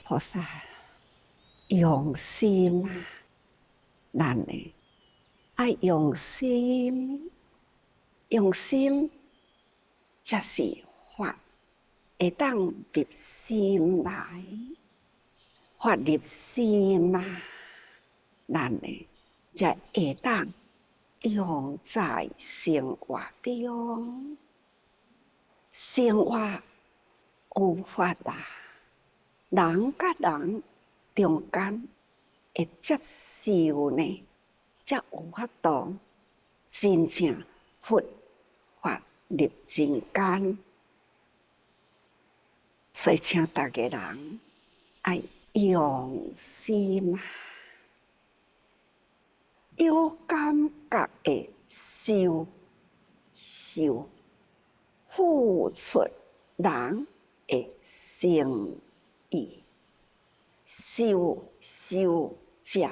菩萨用心啊，咱呢爱用心，用心才是法会当入心来，法入心啊，咱呢才会当用在生活中。生活有法啊，人甲人中间会接受呢，才有法度真正佛法入人间。所以请大家人爱用心啊，有感觉的受，付出人的诚意，受者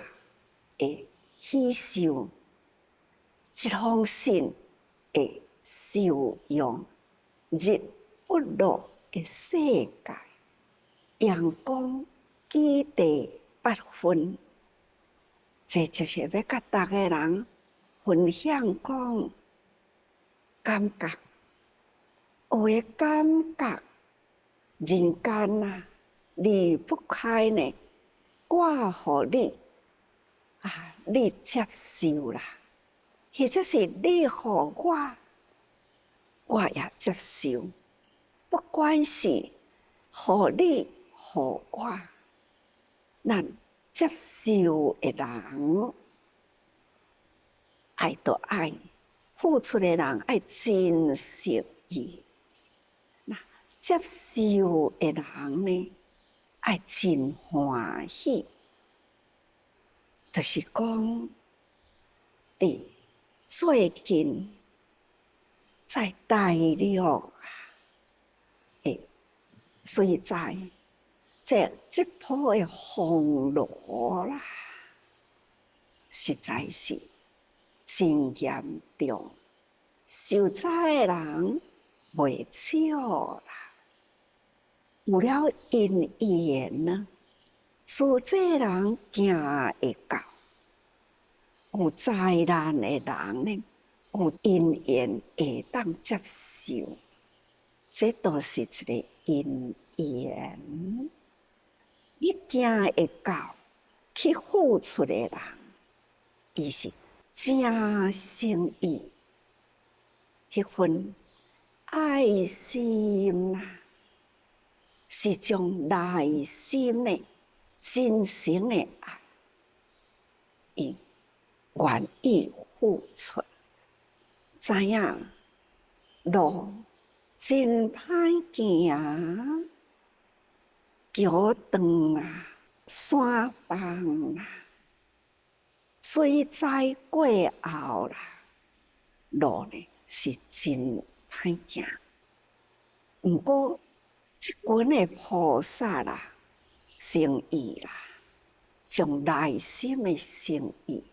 的喜受，一封信的受用，日不落的世界，阳光基地8分，这就是要甲大家人分享讲感觉，有诶感觉，人间啊离不开呢，我互你啊，你接受啦，或者是你互我，我也接受。不管是互你互我，咱接受的人，爱就爱，付出的人爱珍惜伊。那接受的人呢，爱真欢喜。就是讲，伫最近在大陆啊的水灾，这波的洪澇啦，实在是真严重，受灾的人袂少啦。有了因缘呢，自这人行会到。有灾难的人呢，有因缘会当接受，这都是一个因缘。你行会到去付出的人，伊是真诚意，迄份爱心啊，是从内心的真诚的爱，伊愿意付出。知影路真歹行，桥长啊，山崩啊，水灾过后啦，路呢是真歹行。毋过，即群的菩萨啦，诚意啦，从内心的诚意，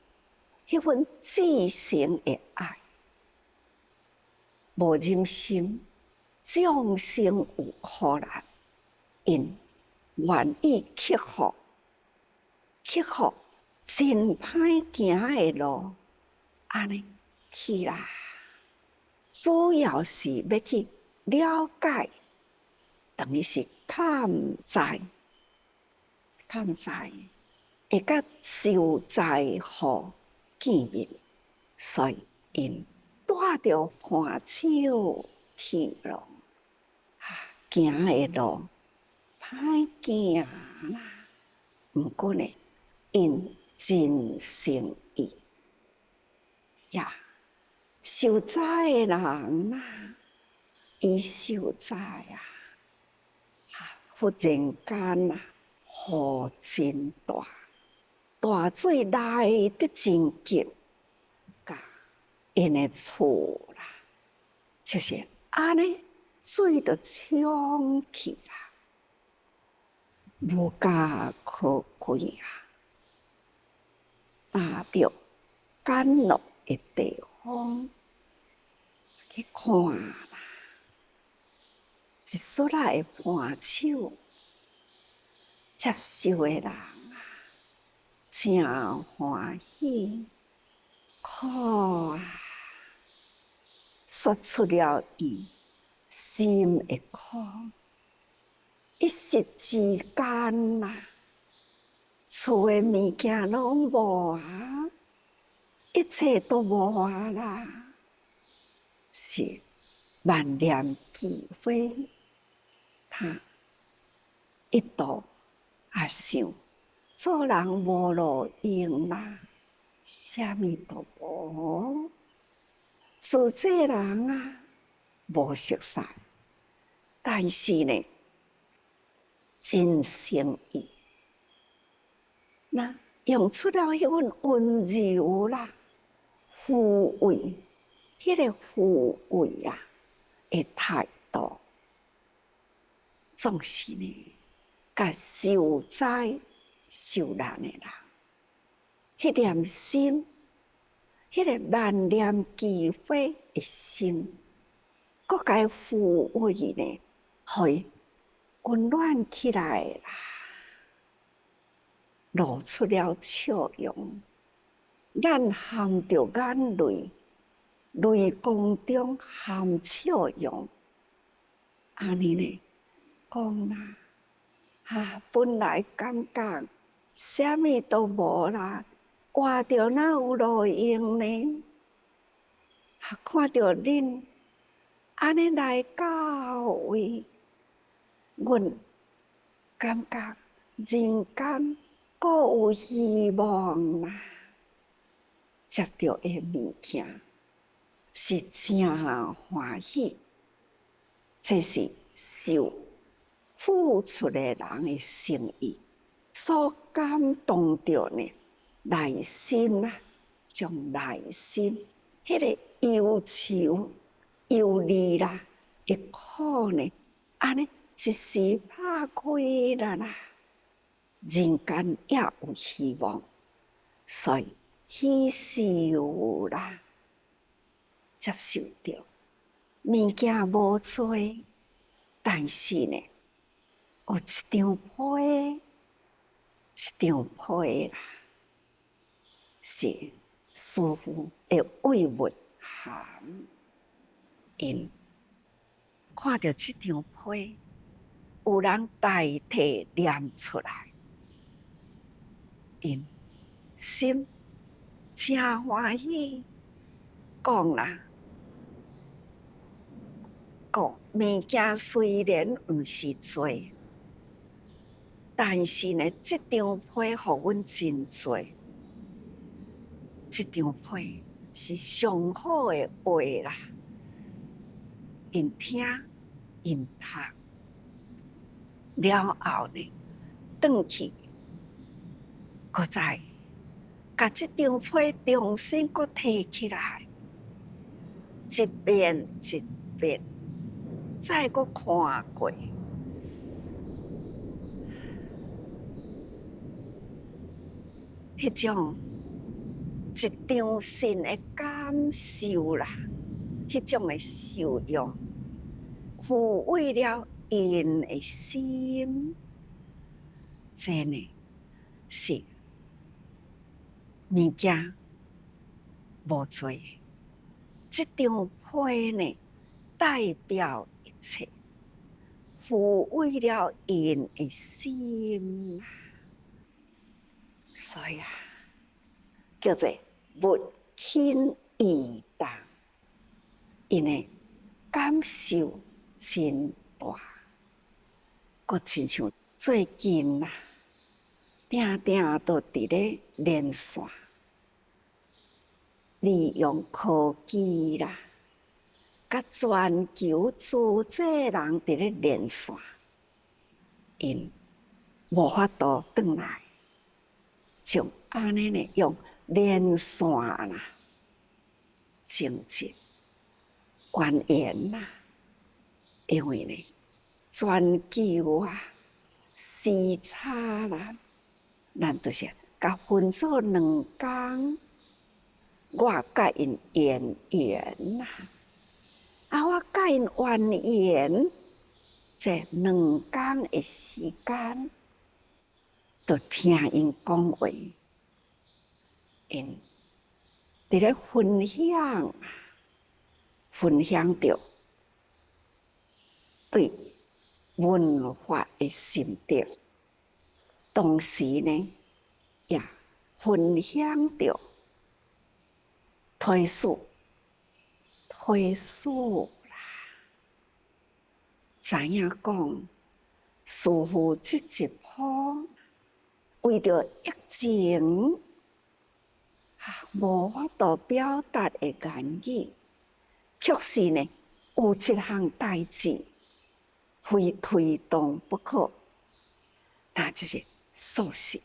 迄份至诚的爱，无忍心众生有苦难，因愿意克服真歹行的路，安尼去啦。主要是要去了解，等于是看灾，会甲受灾户见面，所以因带着伴手去咯。行的路歹行啦，毋过呢，因真诚意呀，受灾的人啦，伊受灾啊，忽然间啊，雨真大，大水来得真急，甲因的厝啦，就是安尼，水就冲去啦，无家可归啊，踏着甘露的地方去看啦，一撮仔的伴手，接受的人啊，真欢喜，苦啊，说出了伊心的苦，一时之间啊，厝的物件拢无啊，一切都无啊啦，是万念俱灰。他一度也想，做人无路用啦，啥物都无。自这人啊，无熟悉，但是呢，真心意，那用出了迄份温柔啦、抚慰，迄个抚慰啊的态度，总是呢，甲受灾受难的人，迄念心，迄个万念俱灰的心，搁甲抚慰呢，互伊温暖起来啦，露出了笑容，眼含着眼泪，泪光中含笑容，安尼呢讲啦，本来感觉啥物都无啦，活着哪有路用呢？看着恁安尼来到位，阮感觉人间阁有希望啦！接到的物件是真欢喜，这是受付出的人的心意所感动着呢，内心啊，将内心迄个忧愁、忧虑啦，一苦呢，安尼一时拍开啦，人间也有希望，所以喜受啦，接受着物件无多，但是呢，有一张被，一张被啦，是师父的慰问函，因看到这张被，有人代替念出来，因心真欢喜，讲啦，讲物件虽然毋是多，但是呢，这张被互阮真多。这张被是上好的话啦，因听因读了后呢，转去，搁再甲这张被重新搁摕起来，一遍一遍，再搁看过，迄种一张新的感受啦，迄种的受用，抚慰了因的心，这呢是物件无多，这张被呢代表一切，抚慰了因的心，所以啊，叫做物轻义重，因为感受真大，佫亲像最近啦，定定都伫咧连线，利用科技啦，甲全球自这人伫咧连线，因无法度转来，像安尼呢，用连线啦，情节原言啦，因为呢，全球啊，时差啦，咱就是甲分做2工，我甲因言缘啦，我甲因完缘，这2工的时间，就听因讲话，因伫咧分享着对文化的心得，同时呢，也分享着推事啦，知影讲师父这一波为着疫情无法度表达的言语，确实呢有一项代志非推动不可，那就是素食。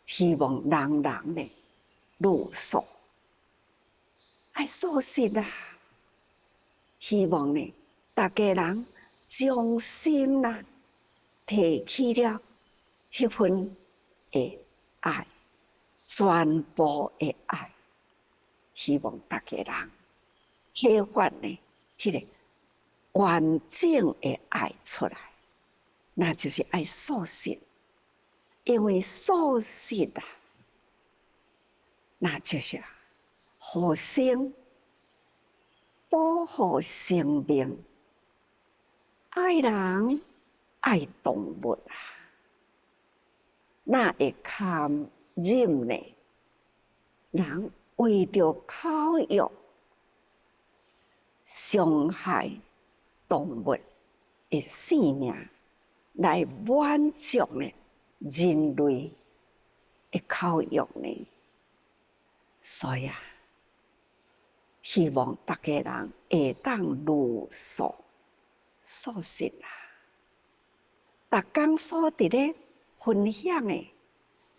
希望人人呢入素，爱素食啦。希望呢，大家人将心啦提起了迄份的爱，全部的爱，希望大家人启发呢迄个完整的爱出来，那就是爱素食。因为素食啊，那就是互相保护生命，爱人爱动物啊，那会堪忍呢？人为着口欲伤害动物的性命，来满足呢人类的口欲呢？所以啊，希望大家人会当入素食啦。逐工所伫咧分享的，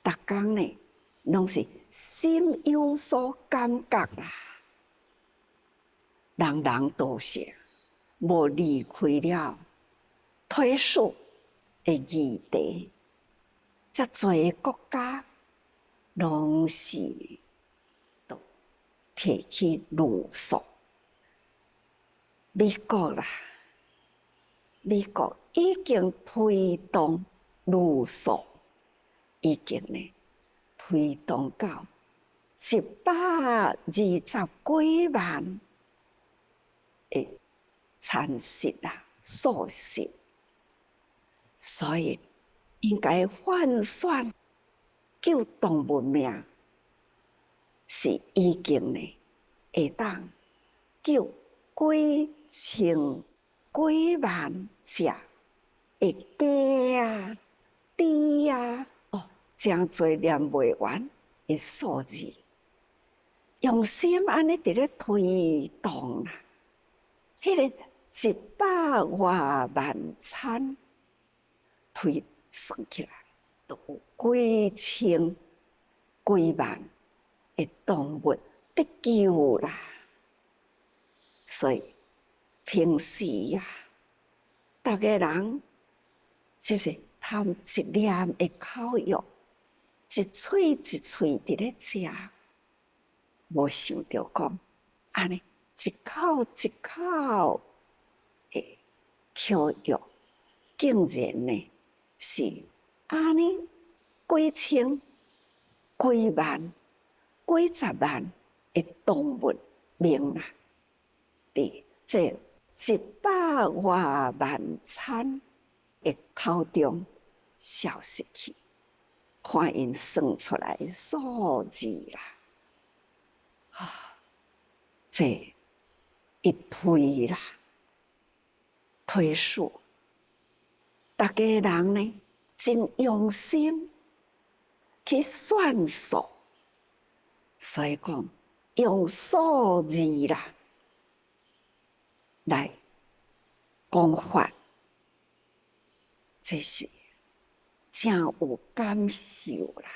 逐工呢拢是心有所感觉啦。人人都是无离开了退出的议题，遮侪国家拢是都提起入素。美国啦，美国已经推动入素，已经呢推动到120几万的餐食啦、素食，所以应该换算救动物命，是已经呢会当救几千几万只的鸡啊、猪啊，真侪念袂完的数字，用心安尼伫咧推动啦。迄个100多万餐推算起来，都有几千几万的动物得救啦。所以平时呀，大家人就是贪一念的口欲，一喙一喙伫咧食，无想着讲安尼一口一口的吸欲，竟然呢是安尼几千、几万、几十万的动物命啊！伫这100多万餐的口中消失去，看因算出来的数字啦，这一推啦，推数，大家人呢真用心去算数，所以讲用数字啦来讲法，这是真有感受啦。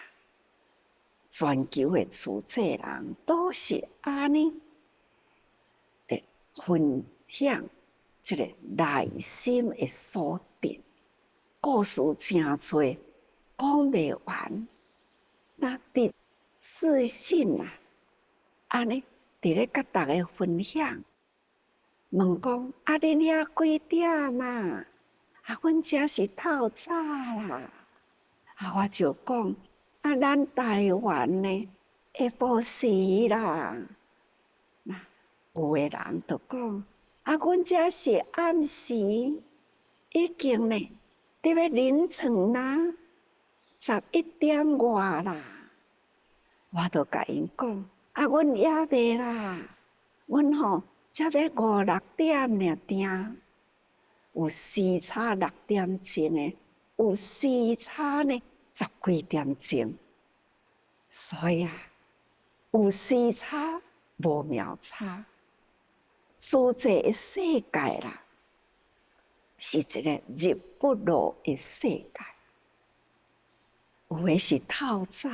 全球的主济人都是安尼的分享这个内心的所定，故事真多，讲袂完。那伫私信啊，安尼伫咧甲大家分享。问讲啊，恁遐几点啊？阮遮是透早啦。我就讲咱台湾呢会无事啦。有的人就讲阮这是暗时，已经呢伫咧凌晨啦，11点外啦。我就甲因讲阮也未啦，阮吼才要5、6点尔定。有时差6点钟的，有时差呢10几点钟。所以有时差无秒差。自这个世界啦，是一个日不落的世界。有的是透早，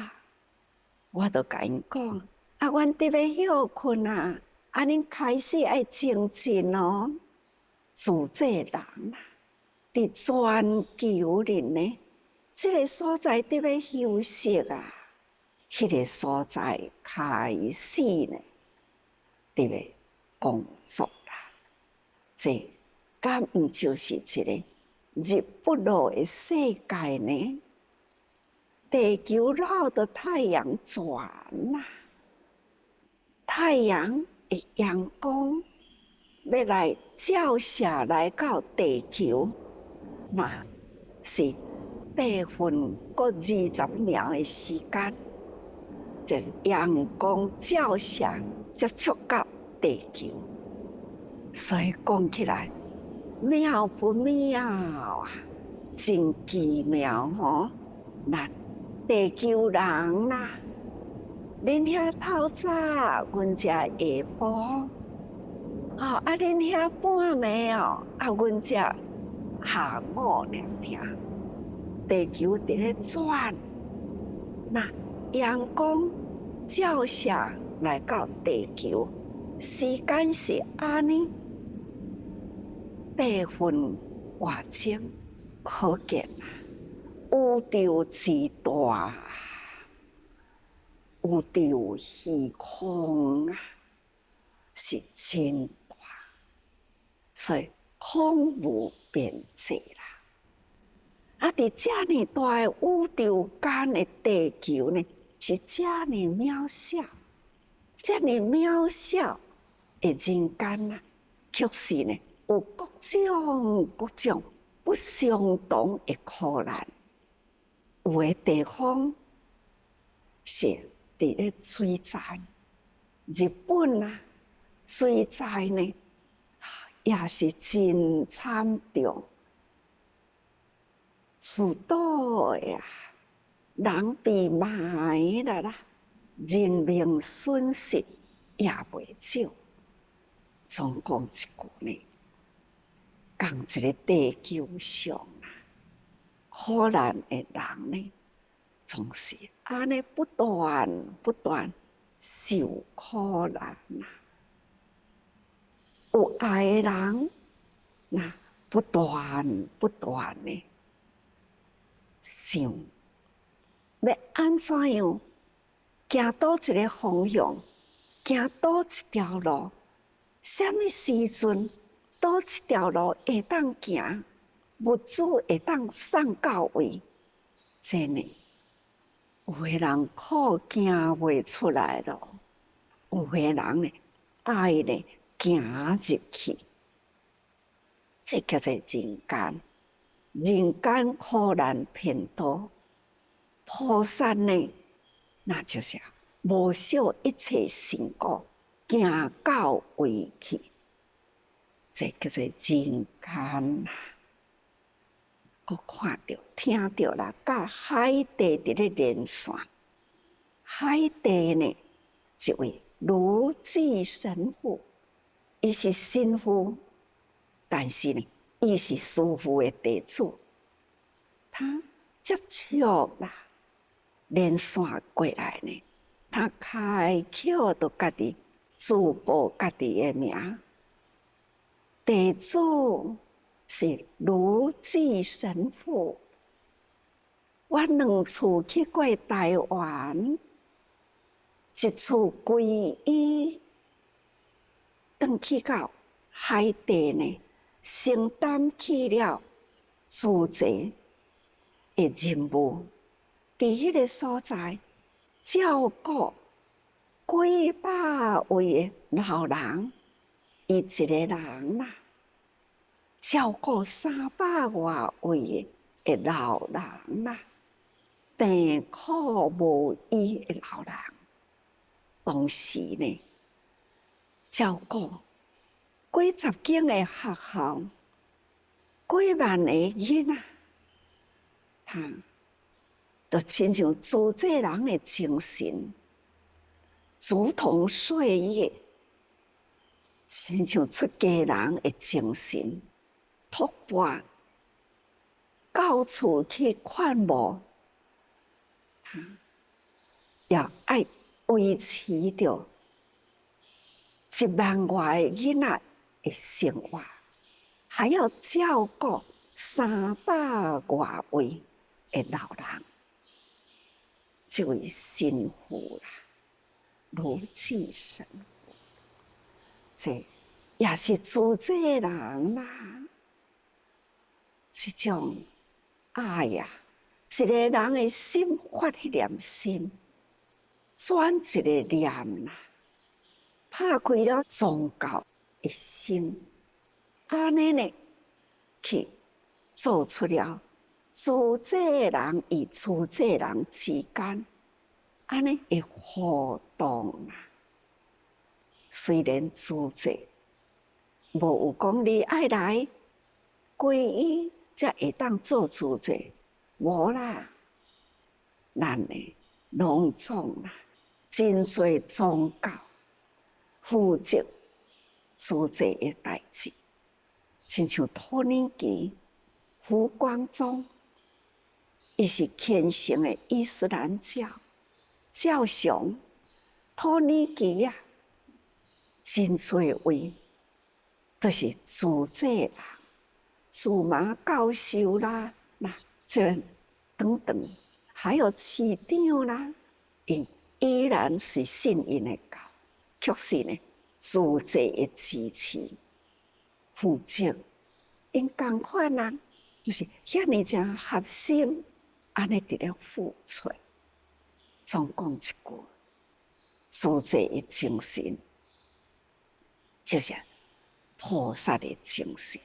我就甲因讲阮伫咧休困啊，恁开始爱精进哦。自这人啦，伫全球里呢，这个所在伫咧休息啊，迄个所在开始呢，伫咧工作啦。这敢毋就是一个日不落的世界呢？地球绕着太阳转啦，太阳的阳光要来照射来到地球，那是8分搁20秒的时间，这阳光照射接触到地球，所以讲起来妙不妙啊？真奇妙吼！咱地球人啦，恁遐透早，阮遮下晡。恁遐半暝哦，阮遮下午尔听。地球伫咧转，那阳光照射来到地球，时间是安尼8分外钟，可见啦，宇宙之大，宇宙虚空啊，是真大，所以空无边际啦。伫遮尔大的宇宙间的地球呢，是遮尔渺小，遮尔渺小的人间啊，却是呢有各种不相同的苦难。有的地方是伫咧水灾，日本啊，水灾呢也是真惨重，厝倒的人被埋啦，人命损失也袂少。总讲一句呢，讲一个地球上苦难的人呢，总是安尼不断受苦难呐。有爱的人，那不断的想，要安怎样行倒一个方向，行倒一条路，什么时阵倒一条路会当行，物资会当送到位，真的。有的人苦行袂出来咯，有的人呢爱呢行入去，这叫做人间。人间苦难偏多，菩萨呢，那就是无惜一切辛苦，行到位去，这叫做人间啦。我看到、听到啦，甲海地伫咧连线。海地呢，一位卢济神父，伊是神父，但是呢，伊是师父的弟子。他接触啦，连线过来呢，他开口就家己自报家己的名，弟子是卢济神父。我2次去过台湾，一次皈依，转去到海地呢，承担起了主责的任务。伫迄个所在照顾几百位的老人，伊一个人啦，照顾300外位的老人啦，病苦无医的老人，同时呢，照顾几十间的学校，几万个囡仔，他就亲像主这人的精神，如同岁月，亲像出家人的精神，托钵到处去劝募，他也爱维持着1万外的囡仔的生活，还要照顾300外位的老人。这位神父啦，卢济神父，这也是主这人啦。这种爱呀，一个人的心发迄念心，转一个念啦，拍开了宗教的心，安尼呢，去做出了主这人与主这人之间安尼的互动啦。虽然主这无有讲你爱来皈依，才会当做主这，无啦。咱呢，拢总啦，真侪宗教负责主这的代志，亲像托尼基、胡光宗，伊是虔诚的伊斯兰教教上，托尼基呀，真侪位都是主这人，驻马教授啦，这等等，还有市长啦，因依然是信因的教，却是呢主这的支持负责，因同款啊，就是遐尼正合心，安尼伫咧付出。总讲一句，主这的精神，就是菩萨的精神。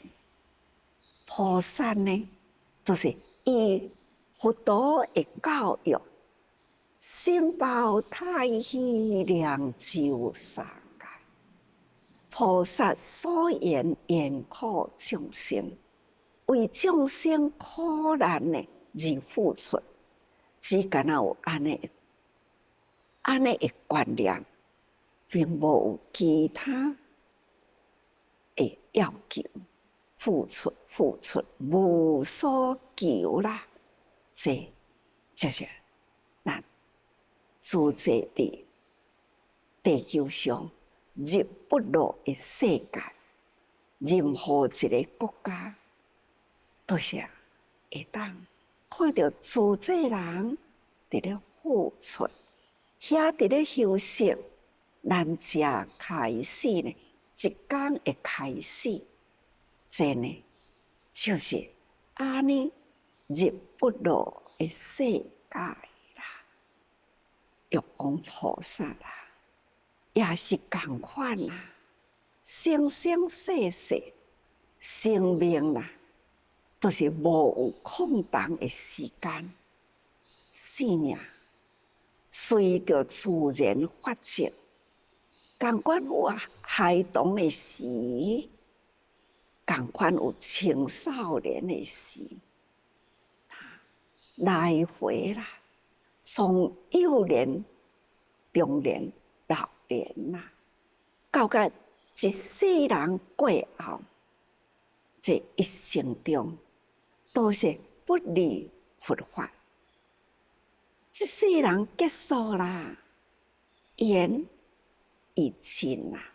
菩萨呢，就是以佛陀的教育，心包太虚，量周三界。菩萨所言言苦众生，为众生苦难呢而付出，只敢有安尼的观念，并无有其他的要求。付出，无所求啦。这就是咱主这伫地球上日不落的世界，任何一个国家都是会当看到主这人伫咧付出，遐伫咧休息，咱才开始呢，一天的开始。这呢，就是安尼日不落的世界啦。玉皇菩萨啦，也是同款啦。生生世世，生命啦，都是无有空档的时间。生命随着自然发展，同款有孩童的时。同款有青少年的时，来回啦，从幼年、中年、老年啦，到个一世人过后，这一生中都是不离佛法。这世人结束啦，缘已尽啦，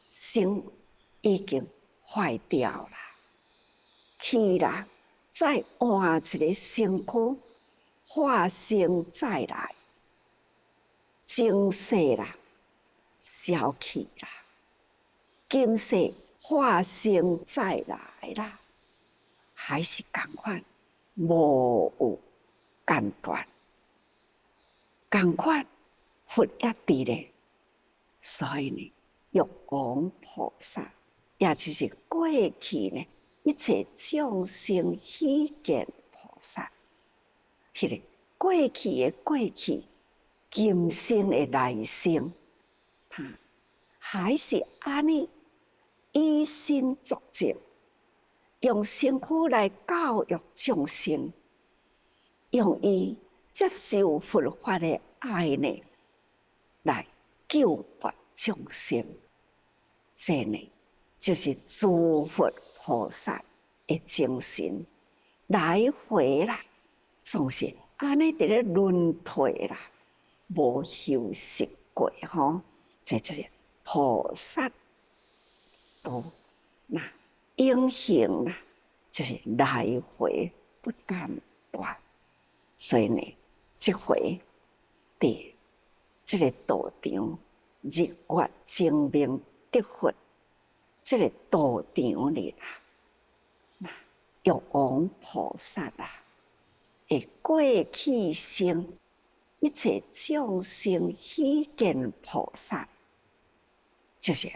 心已经坏掉啦，去啦，再换一个身躯，化生再来，前世啦，消去啦，今世化生再来啦，还是同款，无有间断。同款佛也伫咧，所以呢，玉皇菩萨也就是过去呢一切众生希见菩萨，迄个过去的过去，今生的来生，他还是安尼以身作则，用身躯来教育众生，用伊接受佛法的爱呢，来救拔众生。这呢，就是诸佛菩萨的精神，来回啦，总是安尼伫咧轮替啦，无休息过吼。这就是菩萨道，那永恒啦，就是来回不间断。所以呢，这回伫这个道场日月精明得佛，这个道场里啦，那玉皇菩萨啊，会过去生一切众生希见菩萨，就是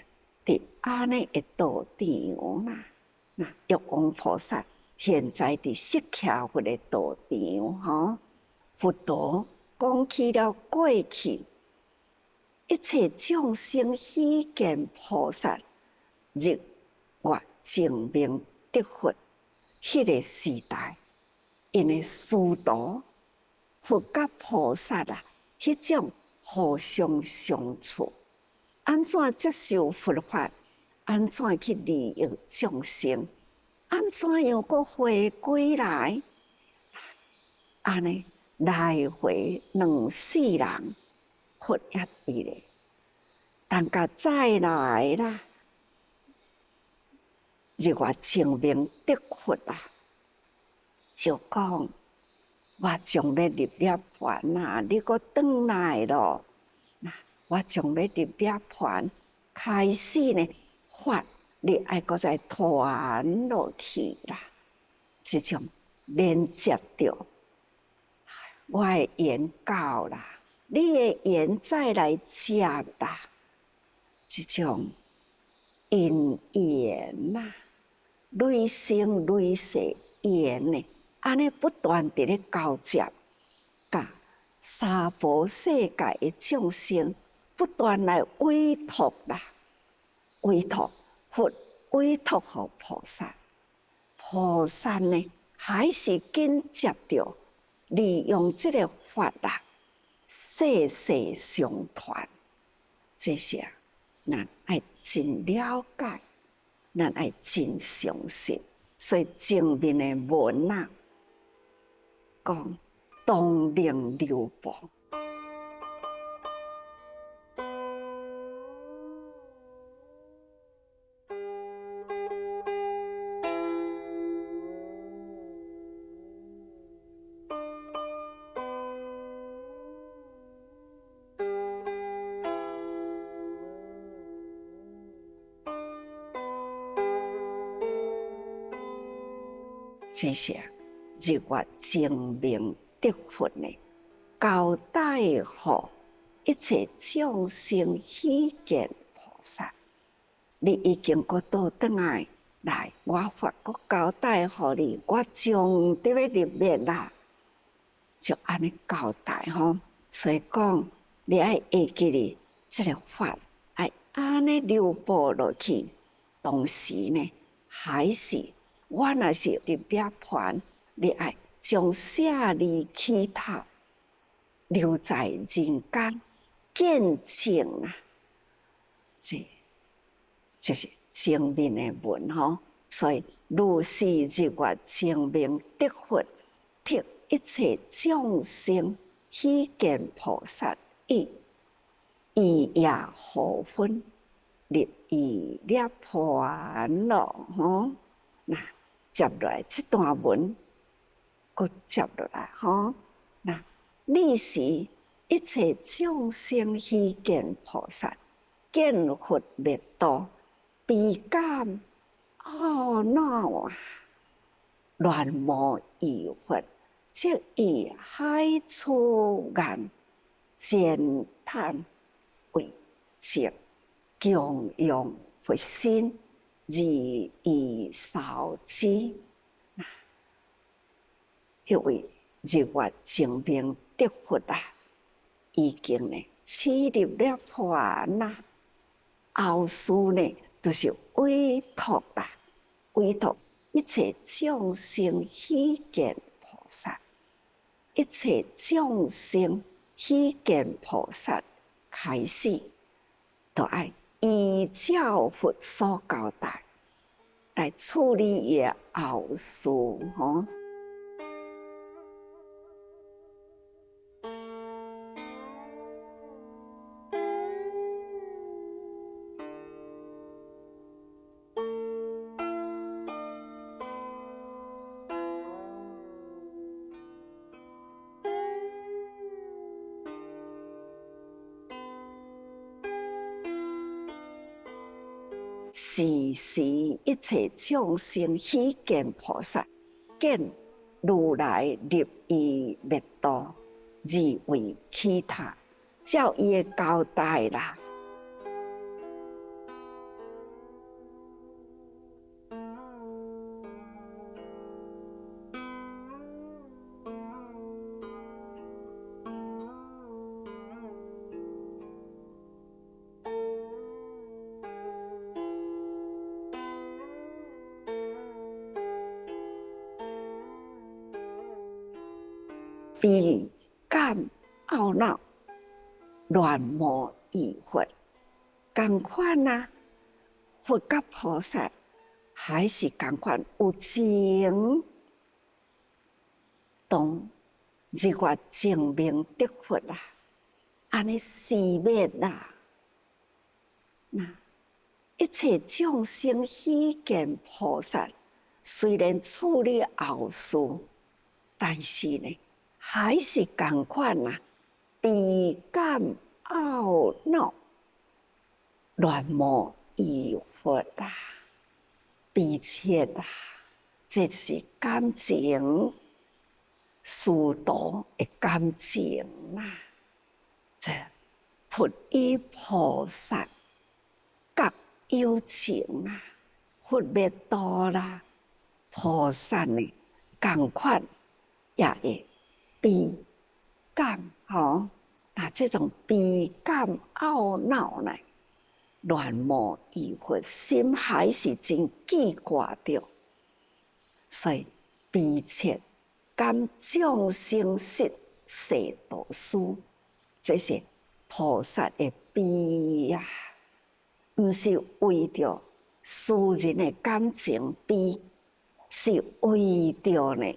伫安尼的道场啦。那玉皇菩萨现在伫释迦佛的道场吼，佛陀讲起了过去一切众生希见菩萨日月精明得佛，迄个时代，因的师徒佛甲菩萨啊，迄种互相相处，安怎接受佛法，安怎去利益众生，安怎样搁回归来，安尼来回两世人，佛也伫咧，等甲再来啦，日月精明得佛啊，就讲我将要入涅槃啦，你搁转来咯，那我将要入涅槃，开始呢法，你爱搁再传落去啦，这种连接着我的缘到啦，你的缘再来接啦，这种因缘啦，累生累世缘呢，安尼不断地咧交接，甲三宝世界的众生不断来委托啦，委托佛，委托给菩萨，菩萨呢还是紧接着利用这个法啦，世世相传。这些咱爱真了解，咱爱真相信。所以前面的文啊，讲当令流布。这些日月精明得佛呢，交代予一切众生希见菩萨，你已经搁倒转来，我法搁交代予你，我将得要入灭啦，就安尼交代吼。所以讲，你爱会记哩，这个法爱安尼流布落去，同时呢，还是我若是入涅槃，你爱将舍利乞讨留在人间见证啊！这就是前面的文吼。所以如是日月精明得佛，替一切众生希见菩萨意，以也何分入于涅槃咯？吼，那接落来这段文，搁接落来吼。那历时一切众生希见菩萨，见佛灭度，悲感懊恼啊！乱无疑佛，即以海出岸，煎炭为节，供养佛心，日以烧之。迄位日月精明得佛啊，已经呢起入了盘啦。后事呢，就是委托啦，委托一切众生希见菩萨，一切众生希见菩萨开始，就要依照佛所交代来处理伊后事吼。时时一切众生希见菩萨，见如来入于灭道，而为其他，照伊的交代啦。悲感懊恼，乱魔疑惑，同款啊！佛甲菩萨还是同款有情，当日月精明得佛啦，安尼死灭啦。那一切众生希见菩萨，虽然处理后事，但是呢，还是同款啊，悲感懊恼，乱魔疑惑啦，悲切啦，这就是感情，殊途的感情啦。这佛与菩萨各有情啊，佛灭道啦，菩萨呢，同款也会悲感吼，那这种悲感懊恼呢，乱魔疑惑，心还是真记挂着，所以悲切感众生失世道师，这是菩萨的悲呀，不是为着私人的感情悲，是为着呢。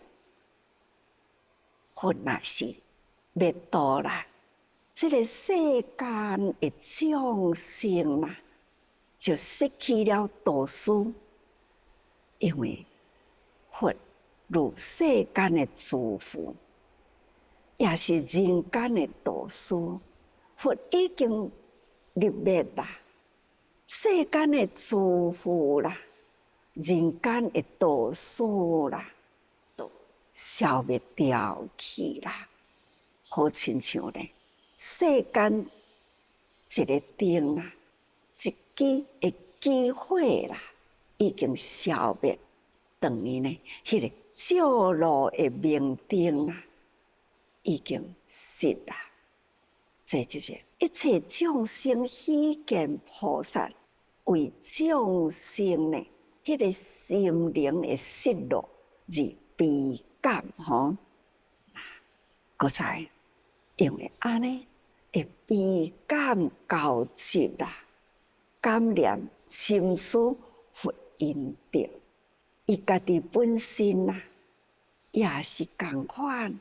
佛若是灭道啦，这个世间的众生啦，就失去了导师，因为佛如世间的诸佛，也是人间的导师。佛已经入灭啦，世间的诸佛啦，人间的导师啦，消灭掉去啦，好亲像呢，世间一个灯啦，一支的机火啦，已经消灭，等于呢，迄个照路的明灯啦，已经熄啦。这就是一切众生希见菩萨为众生呢，迄个心灵的失落而悲感吼，搁再因为安尼会悲感交集啦，感念深思佛因着，伊家己本身啦，也是同款，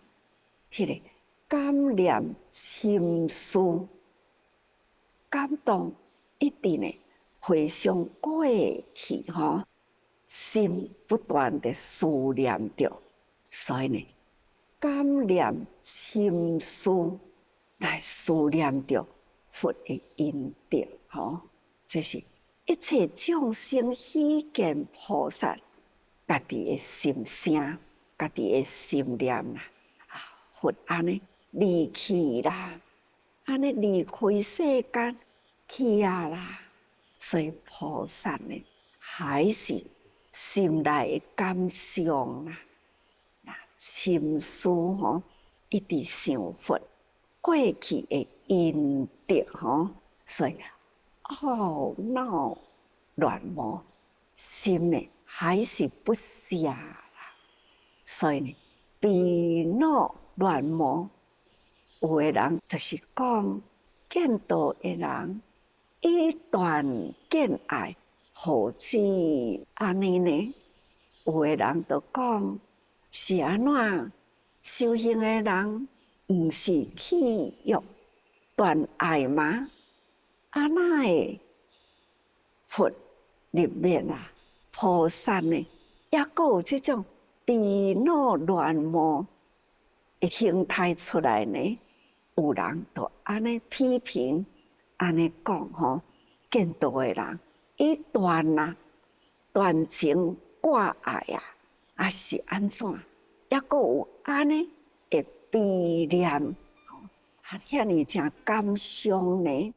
迄个感念深思，感动一直呢回想过去吼，心不断的思念着。所以呢，感念深思来思念着佛的因德，吼，这是一切众生希见菩萨家己的心声，家己的心念啦。佛安尼离去啦，安尼离开世间去啊啦。所以菩萨呢，还是心内的感伤啦，心思一直想佛过去的因德所以懊恼乱魔，心呢还是不下啦。所以呢，悲恼乱魔，有的人就是讲见道的人，以断见爱，何止安尼呢？有的人就讲是安怎？修行的人毋是去欲断爱吗？安那会佛入面啊？菩萨呢，也阁有这种悲恼乱魔的形态出来呢？有人就安尼批评，安尼讲见道的人以断情挂爱啊，还是安怎？也阁有安尼的悲念，遐尼真感伤呢。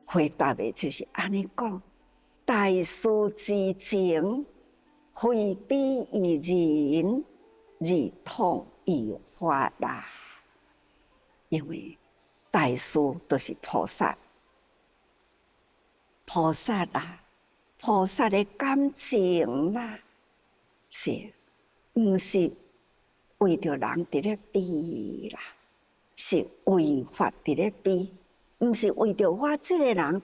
回答的就是安尼讲：大事之情，非比于人，而通于法啦。因为大事都是菩萨，菩萨的感情啦，是毋是为着人伫咧比啦？是为法伫咧比。毋是为着我这个人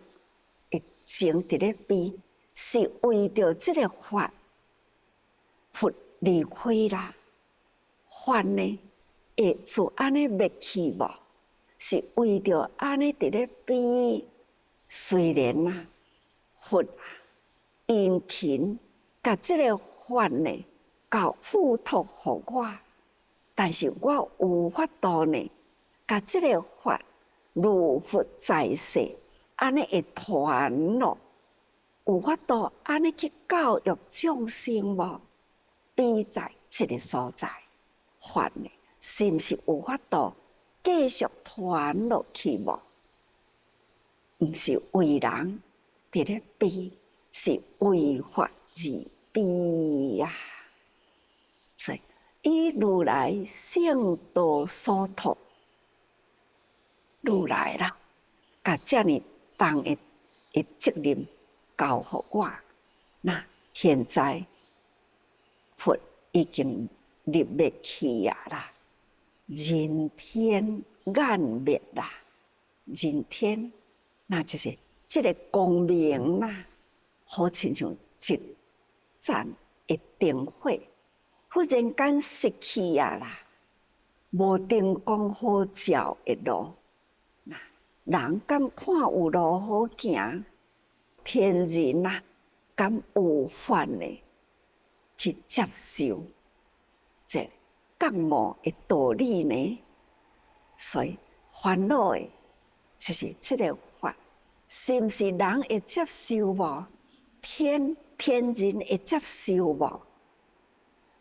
的情伫咧比，是为着这个法，佛离开啦，法呢会就安尼灭去无？是为着安尼伫咧比。虽然佛殷勤甲这个法呢，交付托互我，但是我有法度呢，甲这个法。如佛在世，安尼会传咯？有法度安尼去教育众生无？比在这个所在，法呢，是毋是有法度继续传落去无？毋是为人伫咧比，是为法而比呀。所以以如来圣道所托。如来啦，甲遮尔重的责任交互我，那现在佛已经入灭去啦，人天眼灭啦，人天那就是这个光明啦，好亲像一盏的灯火，忽然间失去啦，无灯光好照的路。人敢看有路好行，天人敢有法呢去接受这觉悟的道理呢？所以烦恼的就是这个法，是毋是人会接受无？天人会接受无？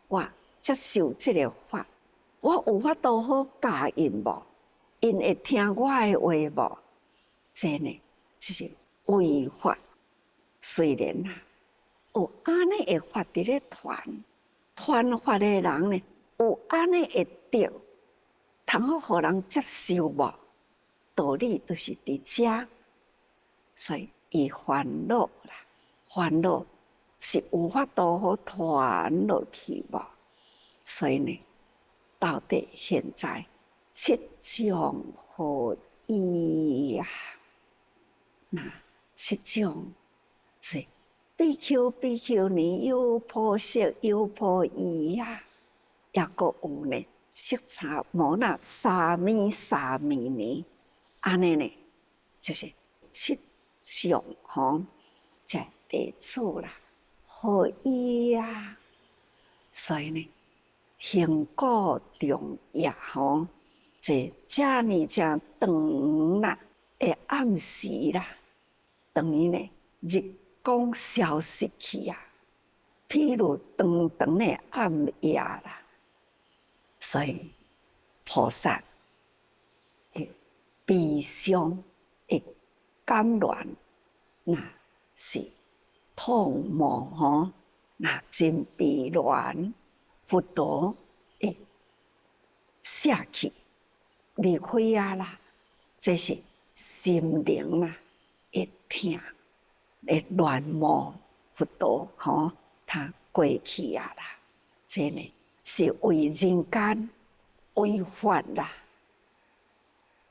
我接受这个法，我有法度好教因无？因会听我的话无？这呢，就是为法。虽然有安尼的法伫咧传法的人呢，有安尼会得，通好互人接受无？道理就是伫遮，所以伊烦恼啦，烦恼是有法度好传落去无？所以呢，到底现在七种合一呀，那七种是比丘、比丘尼、优婆塞、优婆夷呀，也阁有呢，色差摩那、沙弥、沙弥尼，安尼呢，就是七种吼，即地处啦，合一呀。所以呢，行果重要吼，这遮尔正长啦，会暗时啦，等于呢日光消失去啊，譬如长长的暗夜啦。所以菩萨会悲伤，会感乱，那是痛莫吼，那真悲乱。佛陀会舍去离开啊啦，这是心灵啦，会痛，会乱魔佛陀吼，他过去啊啦，这呢是为人间为法啦，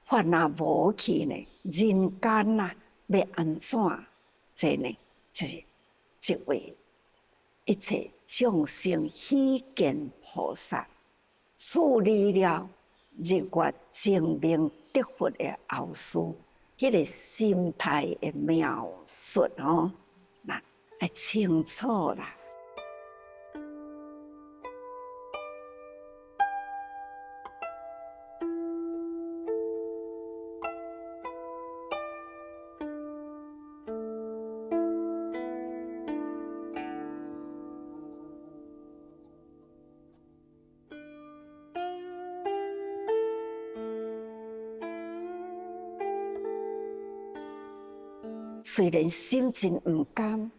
法若无去呢，人间啦要安怎？这呢就是即位一切众生希见菩萨处理了日月精明得佛的后事，迄个心态的描述吼，那要清楚啦。虽然心真毋甘，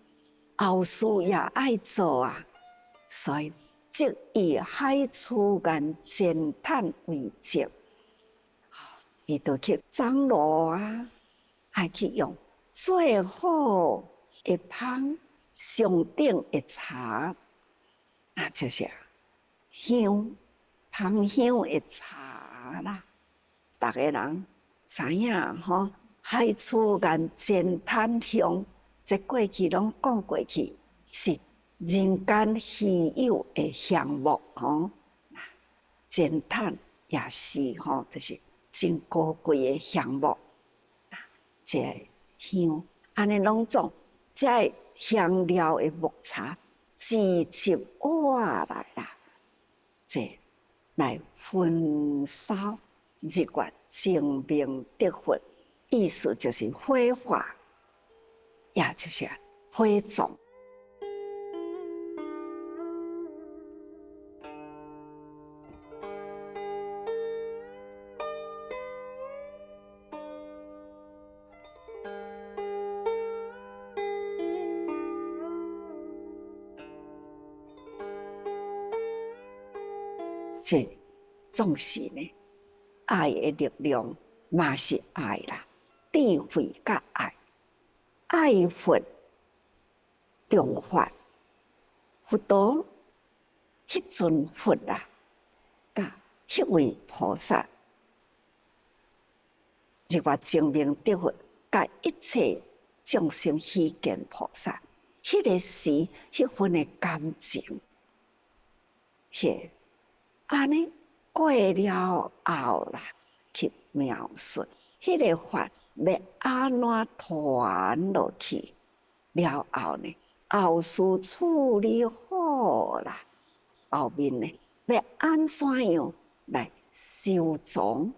后事也爱做啊，所以即以海处眼煎炭为节，伊就去张罗啊，爱去用最好的香、上等的茶，那就是香、芳香的茶啦。逐个人知影吼。海处眼煎炭香，这过去拢讲过去，是人间稀有的香木吼。煎炭也是吼，就是真高贵的香木。这香安尼拢总，这香料的木茶自集瓦来啦，这来焚烧日月精明得佛。意思就是火化，也就是火葬。这总是呢，爱的力量嘛是爱啦。智慧甲爱，爱佛重法，佛陀迄尊佛啊，甲迄位菩萨，日月精明得佛，甲一切众生希见菩萨，迄个时迄份的感情，安尼过了后啦，去描述迄个法。要安怎传落去？了后呢？后事处理好啦，后面呢？要安怎样来收藏、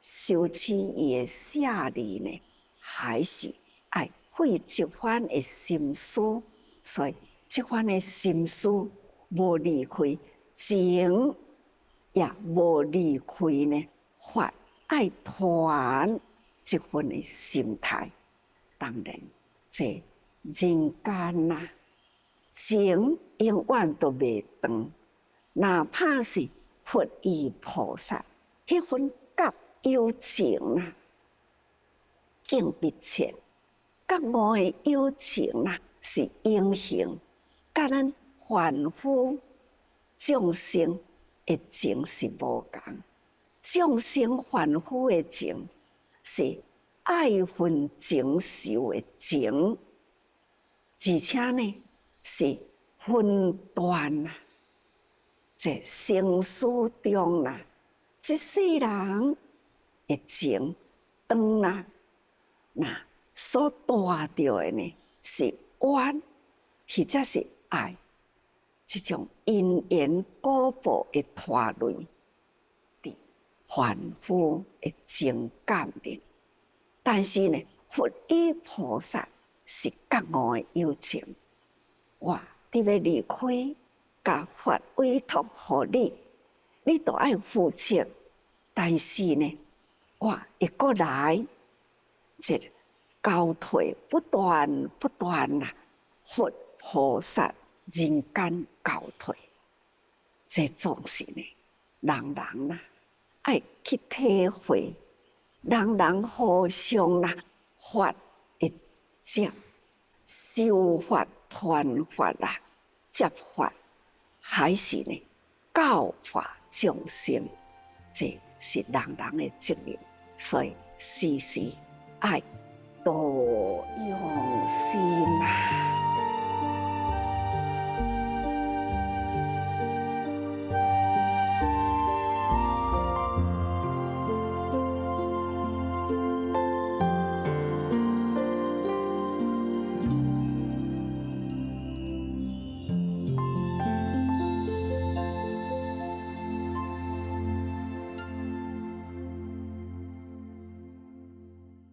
收起伊的舍利呢？还是爱费这番的心思？所以这番的心思无离开情，也无离开呢法，爱传。这份的心态，当然，这人间呐，情永远都袂长，哪怕是佛与菩萨，迄份甲友情啊，更密切。甲我的友情啊，是永恒。甲咱凡夫众生的情是无共。众生凡夫的情是爱恨情仇的情，而且呢是分段啊，在生死中啊，一世人的情，当啊，那所带着的呢是怨，或者是爱，这种因缘果报的拖累，伫凡夫的情感里。但是呢，佛与菩萨是觉悟的友情。我你要离开，甲法委托互你，你都爱负责。但是呢，我会过来，这交替不断不断啦，佛菩萨人间交替，这总是呢，人人啊爱去体会，人人互相啦法会接，修法传法啦，接法还是呢教化众生，这是人人的责任，所以时时爱多用心啊。